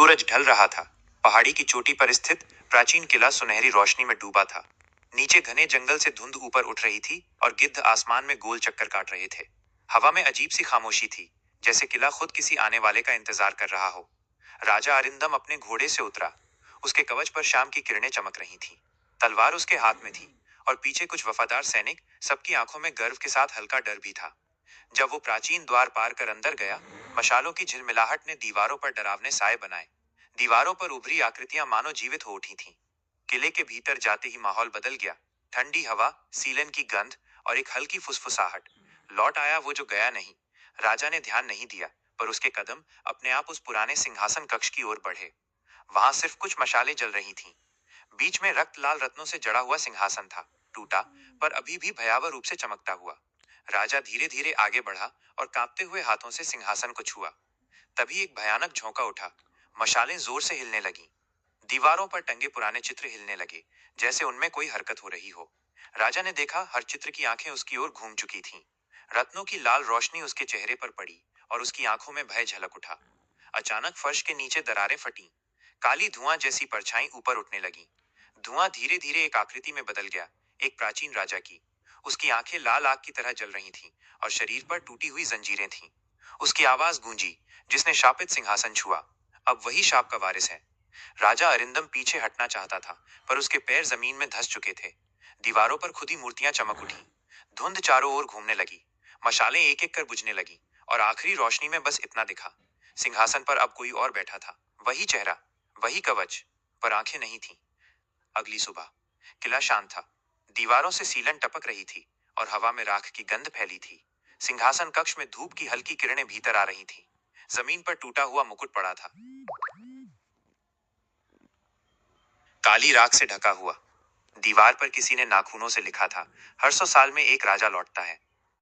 सूरज ढल रहा था। पहाड़ी की चोटी पर स्थित प्राचीन किला सुनहरी रोशनी में डूबा था। नीचे घने जंगल से धुंध ऊपर उठ रही थी और गिद्ध आसमान में गोल चक्कर काट रहे थे। हवा में अजीब सी खामोशी थी, जैसे किला खुद किसी आने वाले का इंतजार कर रहा हो। राजा अरिंदम अपने घोड़े से उतरा। उसके कवच पर शाम की किरणें चमक रही थीं। तलवार उसके हाथ में थी और पीछे कुछ वफादार सैनिक, सबकी आंखों में गर्व के साथ हल्का डर भी था। जब वो प्राचीन द्वार पार कर अंदर गया, मशालों की झिलमिलाहट ने दीवारों पर डरावने साए बनाए। दीवारों पर उभरी आकृतियां मानो जीवित हो उठी थीं। किले के भीतर जाते ही माहौल बदल गया। ठंडी हवा, सीलन की गंध और एक हल्की फुसफुसाहट। लौट आया वो जो गया नहीं। राजा ने ध्यान नहीं दिया, पर उसके कदम अपने आप उस पुराने सिंहासन कक्ष की ओर बढ़े। वहां सिर्फ कुछ मशालें जल रही थीं। बीच में रक्त लाल रत्नों से जड़ा हुआ सिंहासन था, टूटा पर अभी भी भयावह रूप से चमकता हुआ। राजा धीरे धीरे आगे बढ़ा और कांपते हुए हाथों से सिंहासन को छुआ। तभी एक भयानक झोंका उठा। मशालें जोर से हिलने लगीं। दीवारों पर टंगे पुराने चित्र हिलने लगे, जैसे उनमें कोई हरकत हो रही हो। राजा ने देखा, हर चित्र की आंखें उसकी ओर घूम चुकी थीं। रत्नों की लाल रोशनी उसके चेहरे पर पड़ी और उसकी आंखों में भय झलक उठा। अचानक फर्श के नीचे दरारें फटीं। काली धुआं जैसी परछाई ऊपर उठने लगी। धुआं धीरे धीरे एक आकृति में बदल गया, एक प्राचीन राजा की। उसकी आंखें लाल आग की तरह जल रही थीं और शरीर पर टूटी हुई जंजीरें थीं। उसकी आवाज गूंजी, जिसने शापित सिंहासन छुआ, अब वही शाप का वारिस है। राजा अरिंदम पीछे हटना चाहता था, पर उसके पैर जमीन में धंस चुके थे। दीवारों पर खुदी मूर्तियां चमक उठी। धुंध चारों ओर घूमने लगी। मशालें एक एक कर बुझने लगी और आखिरी रोशनी में बस इतना दिखा। सिंहासन पर अब कोई और बैठा था। वही चेहरा, वही कवच, पर आंखें नहीं थीं। अगली सुबह किला शांत था। दीवारों से सीलन टपक रही थी और हवा में राख की गंध फैली थी। सिंहासन कक्ष में धूप की हल्की किरणें भीतर आ रही थीं। जमीन पर टूटा हुआ मुकुट पड़ा था, काली राख से ढका हुआ। दीवार पर किसी ने नाखूनों से लिखा था, हर 100 साल में एक राजा लौटता है।